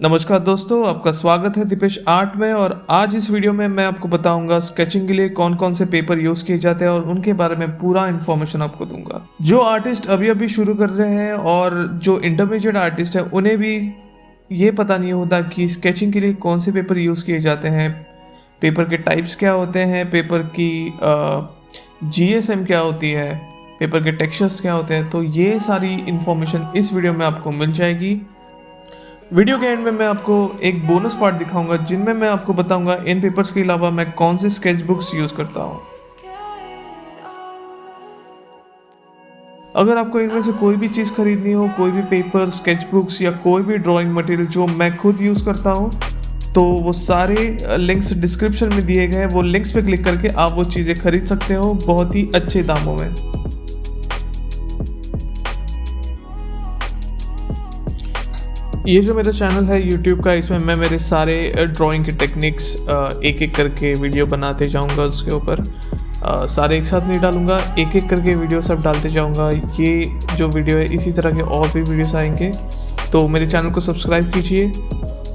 नमस्कार दोस्तों, आपका स्वागत है दीपेश आर्ट में। और आज इस वीडियो में मैं आपको बताऊंगा स्केचिंग के लिए कौन कौन से पेपर यूज़ किए जाते हैं और उनके बारे में पूरा इन्फॉर्मेशन आपको दूंगा। जो आर्टिस्ट अभी अभी शुरू कर रहे हैं और जो इंटरमीडिएट आर्टिस्ट है उन्हें भी ये पता नहीं होता कि स्केचिंग के लिए कौन से पेपर यूज़ किए जाते हैं, पेपर के टाइप्स क्या होते हैं, पेपर की GSM क्या होती है, पेपर के टेक्सचर्स क्या होते हैं। तो ये सारी इन्फॉर्मेशन इस वीडियो में आपको मिल जाएगी। वीडियो के एंड में मैं आपको एक बोनस पार्ट दिखाऊंगा जिनमें मैं आपको बताऊंगा इन पेपर्स के अलावा मैं कौन से स्केच बुक्स यूज़ करता हूं। अगर आपको इनमें से कोई भी चीज़ खरीदनी हो, कोई भी पेपर, स्केच बुक्स या कोई भी ड्राइंग मटेरियल जो मैं खुद यूज़ करता हूं, तो वो सारे लिंक्स डिस्क्रिप्शन में दिए गए हैं। वो लिंक्स पे क्लिक करके आप वो चीज़ें खरीद सकते हो बहुत ही अच्छे दामों में। ये जो मेरा चैनल है YouTube का, इसमें मैं मेरे सारे ड्राइंग के टेक्निक्स एक एक करके वीडियो बनाते जाऊंगा। उसके ऊपर सारे एक साथ नहीं डालूंगा, एक एक करके वीडियो सब डालते जाऊंगा। ये जो वीडियो है इसी तरह के और भी वीडियोस आएंगे, तो मेरे चैनल को सब्सक्राइब कीजिए।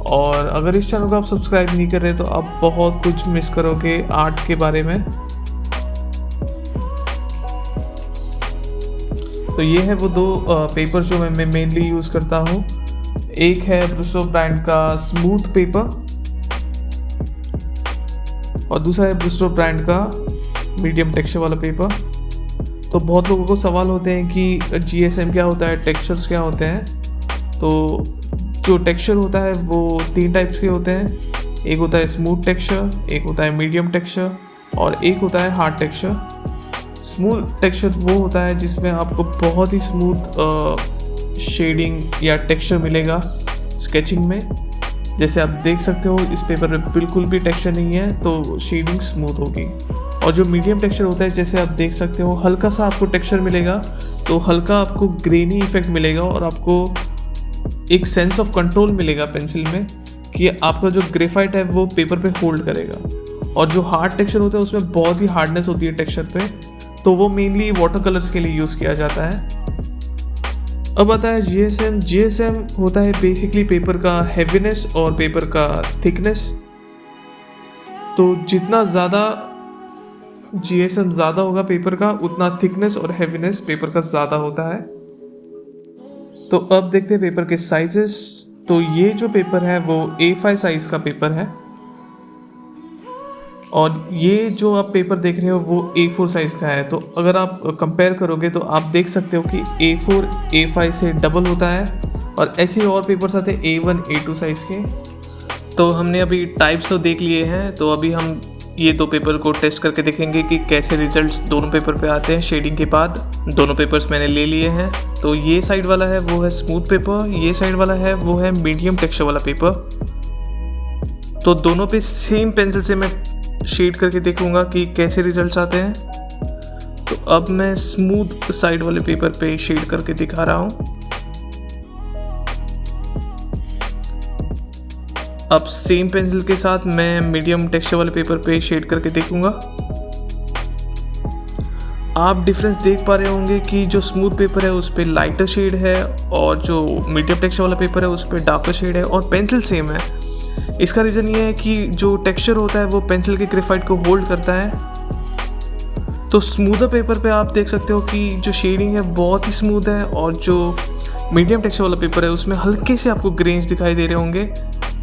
और अगर इस चैनल को आप सब्सक्राइब नहीं कर रहे तो आप बहुत कुछ मिस करोगे आर्ट के बारे में। तो ये है वो दो पेपर जो मैं मेनली यूज़ करता हूँ। एक है ब्रुशो ब्रांड का स्मूथ पेपर और दूसरा है ब्रुशो ब्रांड का मीडियम टेक्सचर वाला पेपर। तो बहुत लोगों को सवाल होते हैं कि GSM क्या होता है, टेक्सचर्स क्या होते हैं। तो जो टेक्सचर होता है वो 3 टाइप्स के होते हैं। एक होता है स्मूथ टेक्सचर, एक होता है मीडियम टेक्सचर और एक होता है हार्ड टेक्सचर। स्मूथ टेक्सचर वो होता है जिसमें आपको बहुत ही स्मूथ शेडिंग या टेक्सचर मिलेगा स्केचिंग में। जैसे आप देख सकते हो इस पेपर में बिल्कुल भी टेक्सचर नहीं है, तो शेडिंग स्मूथ होगी। और जो मीडियम टेक्सचर होता है, जैसे आप देख सकते हो हल्का सा आपको टेक्सचर मिलेगा, तो हल्का आपको ग्रेनी इफेक्ट मिलेगा और आपको एक सेंस ऑफ कंट्रोल मिलेगा पेंसिल में कि आपका जो ग्रेफाइट है वो पेपर पे होल्ड करेगा। और जो हार्ड टेक्सचर होता है उसमें बहुत ही हार्डनेस होती है टेक्सचर पे, तो वो मेनली वाटर कलर्स के लिए यूज़ किया जाता है। अब आता है GSM होता है बेसिकली पेपर का हैवीनेस और पेपर का थिकनेस। तो जितना ज़्यादा GSM ज़्यादा होगा पेपर का, उतना थिकनेस और हैवीनेस पेपर का ज़्यादा होता है। तो अब देखते हैं पेपर के साइजेस। तो ये जो पेपर है वो A5 साइज़ का पेपर है और ये जो आप पेपर देख रहे हो वो A4 साइज़ का है। तो अगर आप कंपेयर करोगे तो आप देख सकते हो कि A4 A5 से डबल होता है। और ऐसे और पेपर्स आते हैं A1 A2 साइज़ के। तो हमने अभी टाइप्स तो देख लिए हैं, तो अभी हम ये दो पेपर को टेस्ट करके देखेंगे कि कैसे रिजल्ट्स दोनों पेपर पे आते हैं शेडिंग के बाद। दोनों पेपर्स मैंने ले लिए हैं। तो ये साइड वाला है वो है स्मूथ पेपर, ये साइड वाला है वो है मीडियम टेक्सचर वाला पेपर। तो दोनों पे सेम पेंसिल से मैं शेड करके देखूंगा कि कैसे रिजल्ट्स आते हैं। तो अब मैं स्मूथ साइड वाले पेपर पे शेड करके दिखा रहा हूं। अब सेम पेंसिल के साथ मैं मीडियम टेक्सचर वाले पेपर पे शेड करके देखूंगा। आप डिफरेंस देख पा रहे होंगे कि जो स्मूथ पेपर है उस पे लाइटर शेड है और जो मीडियम टेक्सचर वाला पेपर है उस पे डार्कर शेड है और पेंसिल सेम है। इसका रीज़न ये है कि जो टेक्सचर होता है वो पेंसिल के ग्रेफाइट को होल्ड करता है। तो स्मूदर पेपर पे आप देख सकते हो कि जो शेडिंग है बहुत ही स्मूथ है और जो मीडियम टेक्सचर वाला पेपर है उसमें हल्के से आपको ग्रेन्स दिखाई दे रहे होंगे।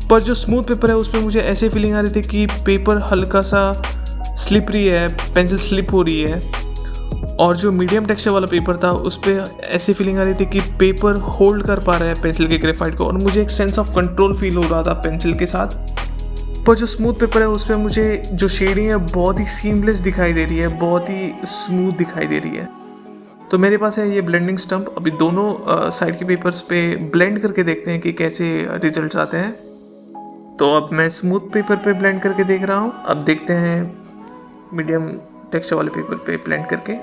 पर जो स्मूथ पेपर है उसमें मुझे ऐसे फीलिंग आ रही थी कि पेपर हल्का सा स्लिपरी है, पेंसिल स्लिप हो रही है। और जो मीडियम टेक्सचर वाला पेपर था उस पर ऐसी फीलिंग आ रही थी कि पेपर होल्ड कर पा रहा है पेंसिल के ग्रेफाइट को और मुझे एक सेंस ऑफ कंट्रोल फील हो रहा था पेंसिल के साथ। पर जो स्मूथ पेपर है उसमें मुझे जो शेडिंग है बहुत ही सीमलेस दिखाई दे रही है, बहुत ही स्मूथ दिखाई दे रही है। तो मेरे पास है ये ब्लेंडिंग स्टम्प। अभी दोनों साइड के पेपर्स पे ब्लेंड करके देखते हैं कि कैसे रिजल्ट्स आते हैं। तो अब मैं स्मूथ पेपर पे ब्लेंड करके देख रहा हूँ। अब देखते हैं मीडियम टेक्सचर वाले पेपर पे ब्लेंड करके।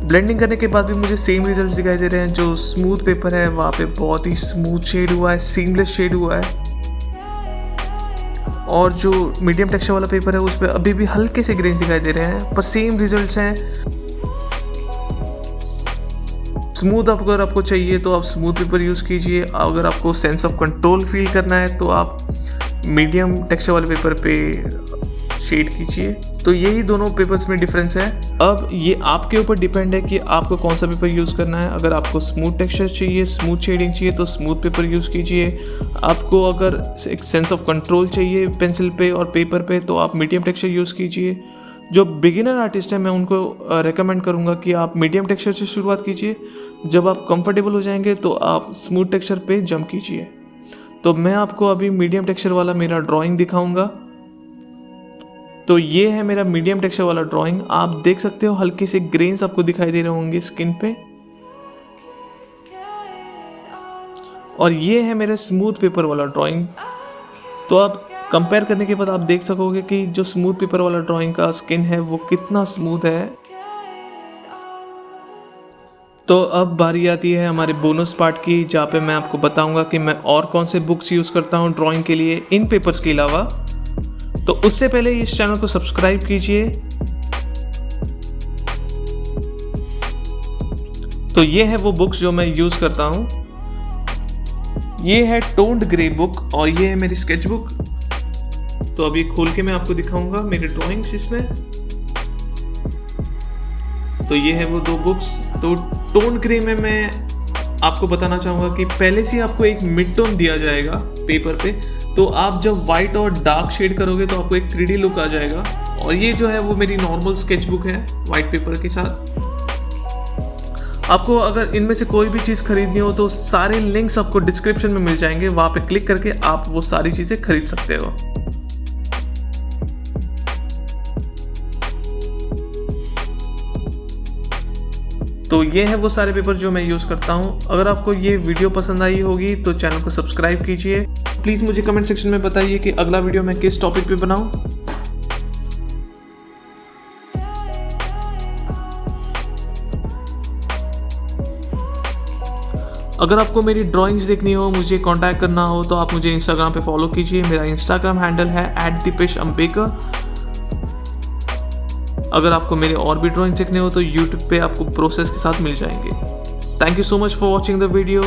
ब्लेंडिंग करने के बाद भी मुझे सेम रिजल्ट्स दिखाई दे रहे हैं। जो स्मूथ पेपर है वहाँ पे बहुत ही स्मूथ शेड हुआ है, सीमलेस शेड हुआ है। और जो मीडियम टेक्सचर वाला पेपर है उस पर अभी भी हल्के से ग्रेन्स दिखाई दे रहे हैं, पर सेम रिजल्ट्स हैं। स्मूथ अगर आपको चाहिए तो आप स्मूथ पेपर यूज़ कीजिए, अगर आपको सेंस ऑफ कंट्रोल फील करना है तो आप मीडियम टेक्सचर वाले पेपर पे शेड कीजिए। तो यही दोनों पेपर्स में डिफरेंस है। अब ये आपके ऊपर डिपेंड है कि आपको कौन सा पेपर यूज़ करना है। अगर आपको स्मूथ टेक्सचर चाहिए, स्मूथ शेडिंग चाहिए तो स्मूथ पेपर यूज़ कीजिए। आपको अगर एक सेंस ऑफ कंट्रोल चाहिए पेंसिल पे और पेपर पे तो आप मीडियम टेक्सचर यूज़ कीजिए। जो बिगिनर आर्टिस्ट हैं मैं उनको रेकमेंड करूँगा कि आप मीडियम टेक्सचर से शुरुआत कीजिए। जब आप कंफर्टेबल हो जाएंगे तो आप स्मूथ टेक्सचर पे जंप कीजिए। तो मैं आपको अभी मीडियम टेक्सचर वाला मेरा ड्राइंग दिखाऊंगा। तो ये है मेरा मीडियम टेक्सचर वाला ड्राइंग। आप देख सकते हो हल्के से ग्रेन्स आपको दिखाई दे रहे होंगे स्किन पे। और ये है मेरा स्मूथ पेपर वाला ड्राइंग। तो आप कंपेयर करने के बाद आप देख सकोगे कि जो स्मूथ पेपर वाला ड्राइंग का स्किन है वो कितना स्मूथ है। तो अब बारी आती है हमारे बोनस पार्ट की, जहाँ पे मैं आपको बताऊंगा कि मैं और कौन से बुक्स यूज़ करता हूँ ड्राइंग के लिए इन पेपर्स के अलावा। तो उससे पहले इस चैनल को सब्सक्राइब कीजिए। तो ये है वो बुक्स जो मैं यूज़ करता हूँ। ये है टोन्ड ग्रे बुक और ये है मेरी स्केच बुक। तो अभी खोल के मैं आपको दिखाऊंगा मेरे ड्राइंग्स इसमें। तो ये है वो दो बुक्स। तो टोन ग्रे में मैं आपको बताना चाहूँगा कि पहले से आपको एक मिड टोन दिया जाएगा पेपर पे। तो आप जब वाइट और डार्क शेड करोगे तो आपको एक 3D लुक आ जाएगा। और ये जो है वो मेरी नॉर्मल स्केच बुक है वाइट पेपर के साथ। आपको अगर इनमें से कोई भी चीज़ खरीदनी हो तो सारे लिंक्स आपको डिस्क्रिप्शन में मिल जाएंगे, वहाँ पे क्लिक करके आप वो सारी चीज़ें खरीद सकते हो। तो ये है वो सारे पेपर जो मैं यूज़ करता हूँ। अगर आपको ये वीडियो पसंद आई होगी तो चैनल को सब्सक्राइब कीजिए। प्लीज़ मुझे कमेंट सेक्शन में बताइए कि अगला वीडियो मैं किस टॉपिक पे बनाऊँ। अगर आपको मेरी ड्राइंग्स देखनी हो, मुझे कांटेक्ट करना हो तो आप मुझे इंस्टाग्राम पे फॉलो कीजिए। मेरा इंस्टाग्राम हैंडल है @dipesh_ambekar। अगर आपको मेरे और भी ड्राइंग देखने हो तो यूट्यूब पे आपको प्रोसेस के साथ मिल जाएंगे। Thank you so much for watching the video.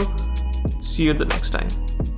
See you the next time.